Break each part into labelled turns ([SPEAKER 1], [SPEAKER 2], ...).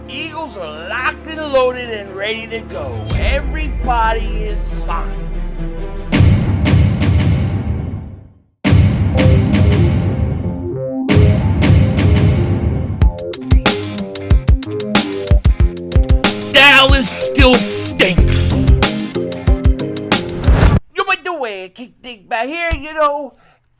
[SPEAKER 1] Eagles are locked and loaded and ready to go. Everybody is signed. Dallas still stinks. But the way I kick Dingbat here,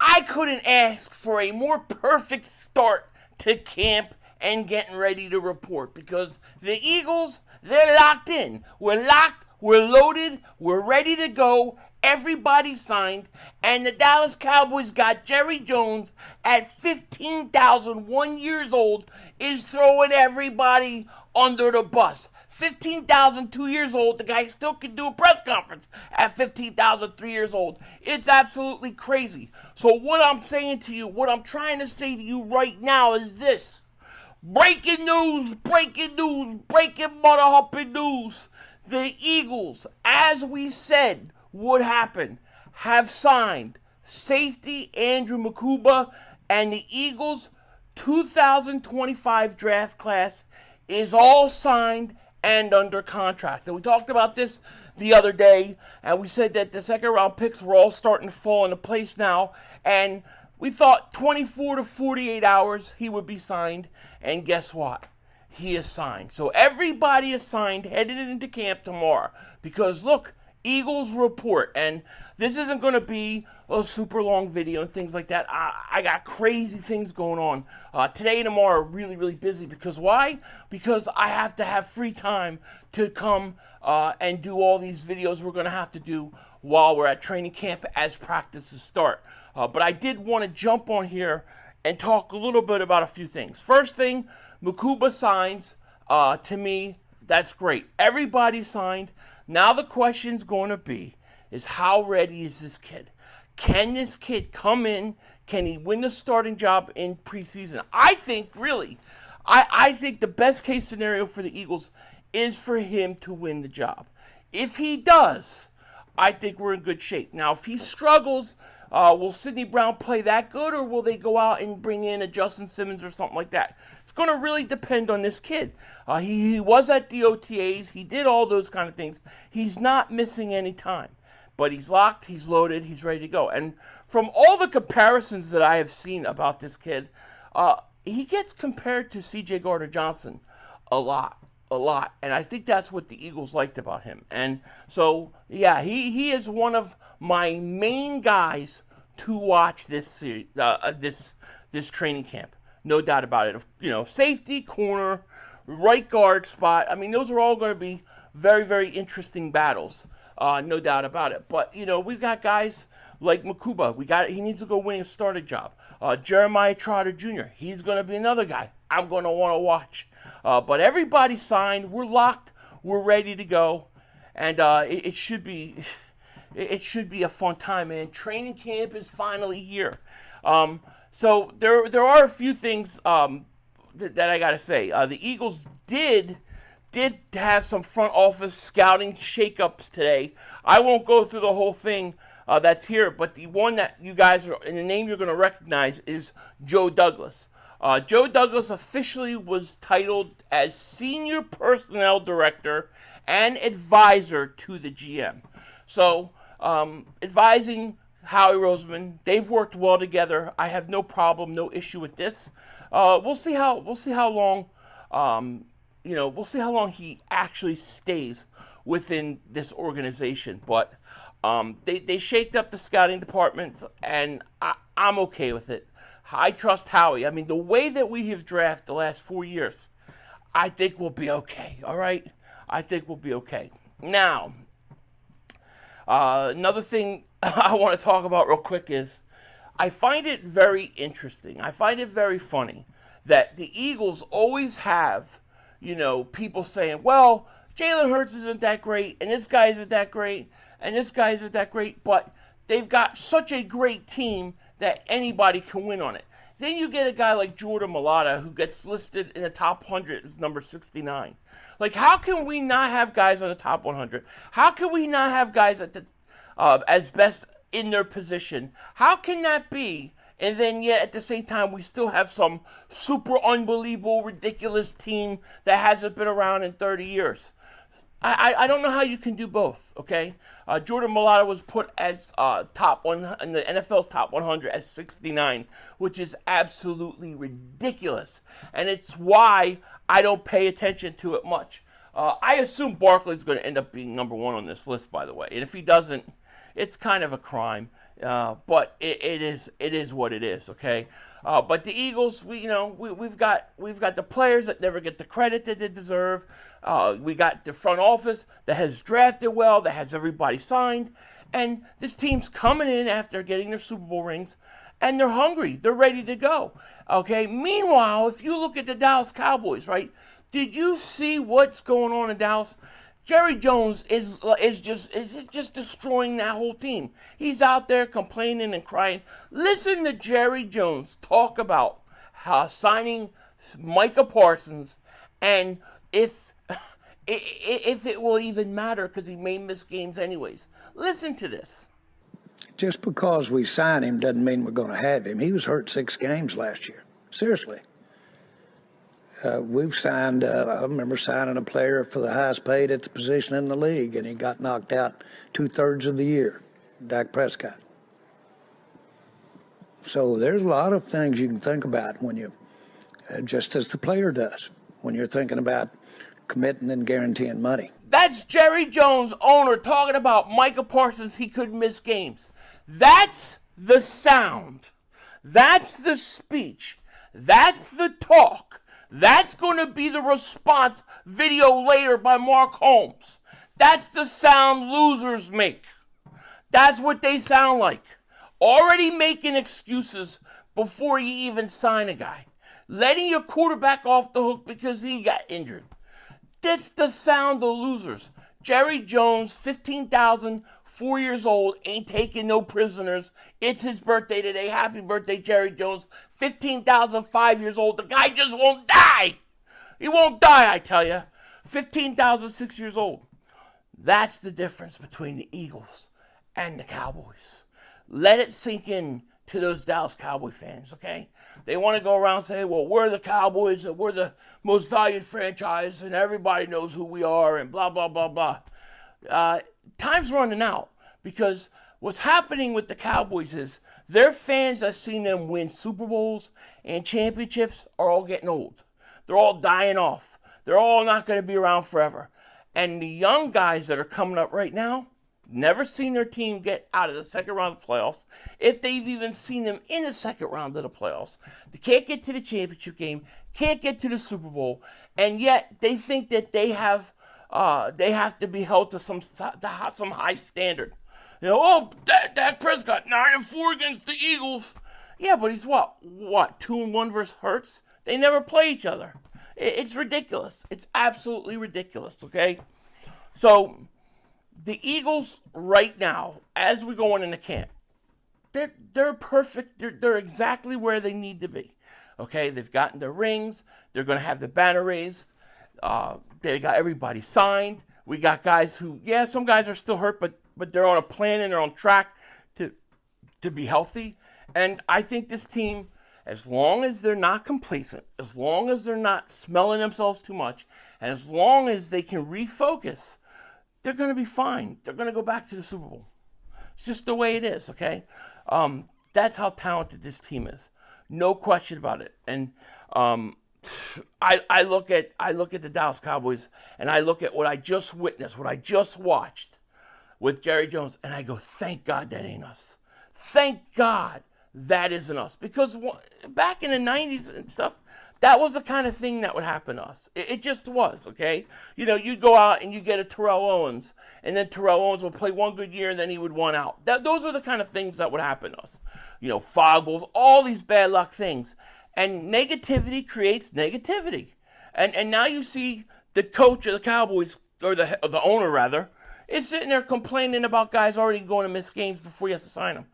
[SPEAKER 1] I couldn't ask for a more perfect start to camp and getting ready to report because the Eagles, they're locked in. We're locked, we're loaded, we're ready to go. Everybody signed, and the Dallas Cowboys got Jerry Jones at 15,001 years old is throwing everybody under the bus. 15,002 years old, the guy still can do a press conference at 15,003 years old. It's absolutely crazy. So what I'm saying to you, what I'm trying to say to you right now is this. Breaking news, breaking mother humping news. The Eagles, as we said would happen, have signed safety Andrew Mukuba, and the Eagles 2025 draft class is all signed and under contract. And we talked about this the other day, and we said that the second round picks were all starting to fall into place now, and we thought 24 to 48 hours he would be signed, and guess what? He is signed. So everybody is signed headed into camp tomorrow because look, Eagles report, and this isn't going to be a super long video and things like that. I got crazy things going on. Today and tomorrow are really, really busy because why? Because I have to have free time to come and do all these videos we're going to have to do while we're at training camp as practices start. But I did want to jump on here and talk a little bit about a few things. First thing, Mukuba signs. To me, that's great. Everybody signed. Now the question's going to be is how ready is this kid? Can this kid come in? Can he win the starting job in preseason? I think, really, I think the best case scenario for the Eagles is for him to win the job. If he does, I think we're in good shape. Now, if he struggles, will Sidney Brown play that good, or will they go out and bring in a Justin Simmons or something like that? It's going to really depend on this kid. He was at the OTAs. He did all those kind of things. He's not missing any time. But he's locked, he's loaded, he's ready to go. And from all the comparisons that I have seen about this kid, he gets compared to C.J. Gardner-Johnson a lot. And I think that's what the Eagles liked about him. And so, yeah, he is one of my main guys to watch this series, this training camp. No doubt about it. Safety, corner, right guard spot. I mean, those are all going to be very, very interesting battles. No doubt about it. But, we've got guys like Mukuba. He needs to go win a starting job. Jeremiah Trotter Jr., he's going to be another guy I'm going to want to watch. But everybody's signed. We're locked. We're ready to go. And it should be a fun time, man. Training camp is finally here. So there are a few things that I got to say. The Eagles did have some front office scouting shakeups today. I won't go through the whole thing that's here, but the one that you guys are, and the name you're going to recognize is Joe Douglas. Joe Douglas officially was titled as Senior Personnel Director and Advisor to the GM. So, advising Howie Roseman, they've worked well together. I have no problem, no issue with this. We'll see how long. We'll see how long he actually stays within this organization. But they shaked up the scouting department, and I'm okay with it. I trust Howie. I mean, the way that we have drafted the last 4 years, I think we'll be okay, all right? I think we'll be okay. Now, another thing I want to talk about real quick is I find it very interesting. I find it very funny that the Eagles always have people saying, well, Jalen Hurts isn't that great, and this guy isn't that great, and this guy isn't that great, but they've got such a great team that anybody can win on it. Then you get a guy like Jordan Mailata who gets listed in the top 100 as number 69. Like, how can we not have guys on the top 100? How can we not have guys at the as best in their position? How can that be And then yet at the same time, we still have some super unbelievable, ridiculous team that hasn't been around in 30 years. I don't know how you can do both, okay? Jordan Mailata was put as top one in the NFL's top 100 as 69, which is absolutely ridiculous. And it's why I don't pay attention to it much. I assume Barkley's going to end up being number one on this list, by the way. And if he doesn't, it's kind of a crime. But it is what it is, okay? But the Eagles, we've got the players that never get the credit that they deserve. We got the front office that has drafted well, that has everybody signed, and this team's coming in after getting their Super Bowl rings, and they're hungry. They're ready to go. Okay. Meanwhile, if you look at the Dallas Cowboys, right? Did you see what's going on in Dallas? Jerry Jones is just destroying that whole team. He's out there complaining and crying. Listen to Jerry Jones talk about how signing Micah Parsons, and if it will even matter, because he may miss games anyways. Listen to this.
[SPEAKER 2] Just because we sign him doesn't mean we're going to have him. He was hurt 6 games last year. Seriously. We've signed, I remember signing a player for the highest paid at the position in the league, and he got knocked out 2/3 of the year, Dak Prescott. So there's a lot of things you can think about when you, just as the player does, when you're thinking about committing and guaranteeing money.
[SPEAKER 1] That's Jerry Jones, owner, talking about Micah Parsons. He could miss games. That's the sound. That's the speech. That's the talk. That's going to be the response video later by Mark Holmes. That's the sound losers make. That's what they sound like. Already making excuses before you even sign a guy. Letting your quarterback off the hook because he got injured. That's the sound of losers. Jerry Jones, 15,000, 4 years old, ain't taking no prisoners. It's his birthday today. Happy birthday, Jerry Jones. 15,000, 5 years old. The guy just won't die. He won't die, I tell you. 15,000, 6 years old. That's the difference between the Eagles and the Cowboys. Let it sink in to those Dallas Cowboy fans, okay? They want to go around and say, well, we're the Cowboys, and we're the most valued franchise, and everybody knows who we are, and blah, blah, blah, blah. Time's running out, because what's happening with the Cowboys is their fans that seen them win Super Bowls and championships are all getting old. They're all dying off. They're all not going to be around forever. And the young guys that are coming up right now, never seen their team get out of the second round of the playoffs. If they've even seen them in the second round of the playoffs, they can't get to the championship game, can't get to the Super Bowl, and yet they think that they have to be held to some high standard. Dak Prescott 9-4 against the Eagles. Yeah, but he's what 2-1 versus Hurts. They never play each other. It's ridiculous. It's absolutely ridiculous. Okay, so the Eagles right now, as we're going into camp, they're perfect. They're exactly where they need to be. Okay, they've gotten their rings. They're going to have the banner raised. They got everybody signed. We got guys who, some guys are still hurt, but they're on a plan and they're on track to be healthy. And I think this team, as long as they're not complacent, as long as they're not smelling themselves too much, and as long as they can refocus, they're going to be fine. They're going to go back to the Super Bowl. It's just the way it is, okay? That's how talented this team is. No question about it. And I look at the Dallas Cowboys, and I look at what I just witnessed, what I just watched with Jerry Jones, and I go, thank God that ain't us. Thank God that isn't us. Because back in the 90s and stuff, that was the kind of thing that would happen to us. It just was, okay? You'd go out and you get a Terrell Owens, and then Terrell Owens would play one good year, and then he would want out. Those are the kind of things that would happen to us. Fog balls, all these bad luck things. And negativity creates negativity. And now you see the coach of the Cowboys, or the owner rather, is sitting there complaining about guys already going to miss games before he has to sign them.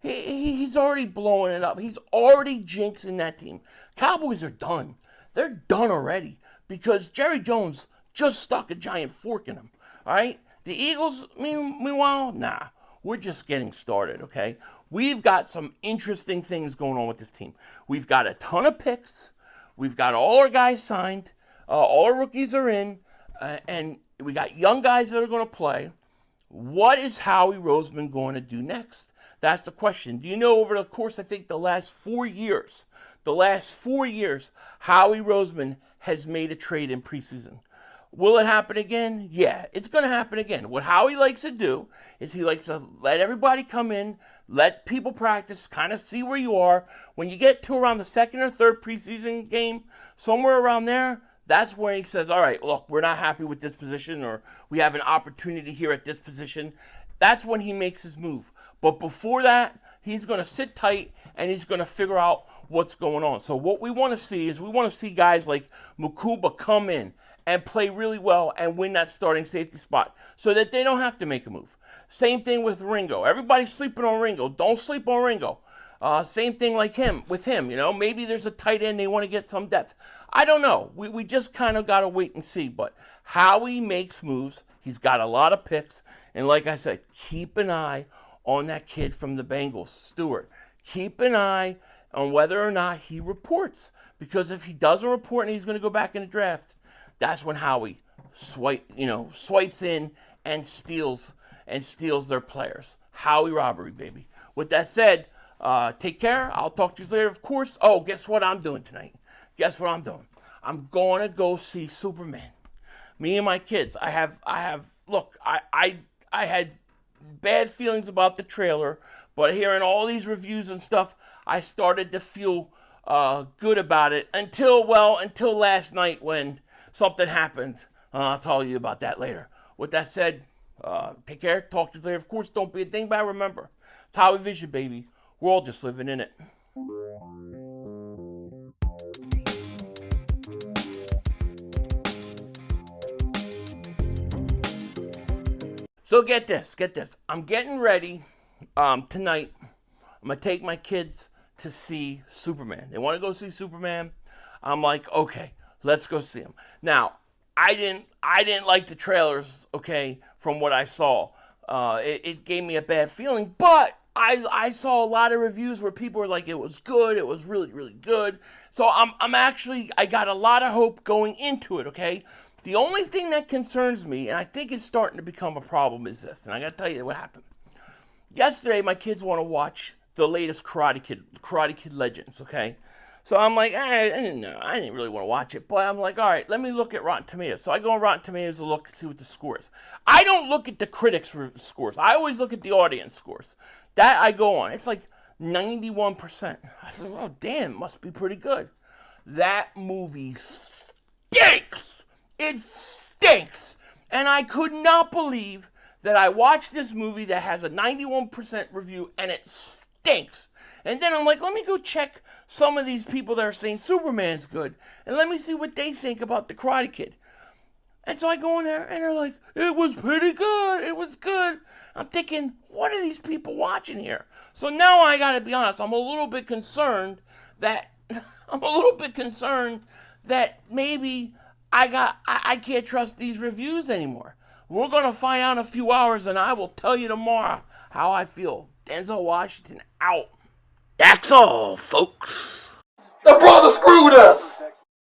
[SPEAKER 1] He's already blowing it up. He's already jinxing that team. Cowboys are done. They're done already because Jerry Jones just stuck a giant fork in them. All right? The Eagles, meanwhile, nah. we're just getting started, okay? We've got some interesting things going on with this team. We've got a ton of picks. We've got all our guys signed. All our rookies are in. And we got young guys that are going to play. What is Howie Roseman going to do next? That's the question. Do you know over the course, I think, the last 4 years, Howie Roseman has made a trade in preseason? Will it happen again? Yeah, it's going to happen again. What Howie likes to do is he likes to let everybody come in, let people practice, kind of see where you are. When you get to around the second or third preseason game, somewhere around there, that's where he says, all right, look, we're not happy with this position, or we have an opportunity here at this position. That's when he makes his move. But before that, he's going to sit tight and he's going to figure out what's going on. So what we want to see is we want to see guys like Mukuba come in and play really well and win that starting safety spot so that they don't have to make a move. Same thing with Ringo. Everybody's sleeping on Ringo. Don't sleep on Ringo. Same thing like with him, maybe there's a tight end, they want to get some depth. I don't know. We just kind of got to wait and see. But Howie makes moves. He's got a lot of picks. And like I said, keep an eye on that kid from the Bengals, Stewart. Keep an eye on whether or not he reports. Because if he doesn't report and he's going to go back in the draft, that's when Howie swipes in and steals their players. Howie robbery, baby. With that said, take care. I'll talk to you later, of course. Oh, guess what I'm doing tonight? Guess what I'm doing? I'm going to go see Superman. Me and my kids. I had bad feelings about the trailer, but hearing all these reviews and stuff, I started to feel good about it until last night when something happened. I'll tell you about that later. With that said, take care. Talk to you later. Of course, don't be a dingbat. Remember, it's Howie Vision, baby. We're all just living in it. So get this. I'm getting ready tonight. I'm going to take my kids to see Superman. They want to go see Superman. I'm like, okay, let's go see him. Now, I didn't like the trailers, okay, from what I saw. It gave me a bad feeling, but I saw a lot of reviews where people were like, it was good, it was really, really good. So I got a lot of hope going into it, okay? The only thing that concerns me, and I think it's starting to become a problem, is this. And I got to tell you what happened. Yesterday, my kids want to watch the latest Karate Kid Legends, okay? So I'm like, I didn't really want to watch it. But I'm like, all right, let me look at Rotten Tomatoes. So I go on Rotten Tomatoes to look and see what the score is. I don't look at the critics' scores. I always look at the audience scores. That I go on. It's like 91%. I said, oh, damn, must be pretty good. That movie stinks. It stinks. And I could not believe that I watched this movie that has a 91% review and it stinks. And then I'm like, let me go check some of these people that are saying Superman's good. And let me see what they think about the Karate Kid. And so I go in there and they're like, it was pretty good. It was good. I'm thinking, what are these people watching here? So now I got to be honest. I'm a little bit concerned that maybe I can't trust these reviews anymore. We're going to find out in a few hours, and I will tell you tomorrow how I feel. Denzel Washington out. That's all, folks.
[SPEAKER 3] The brother screwed us.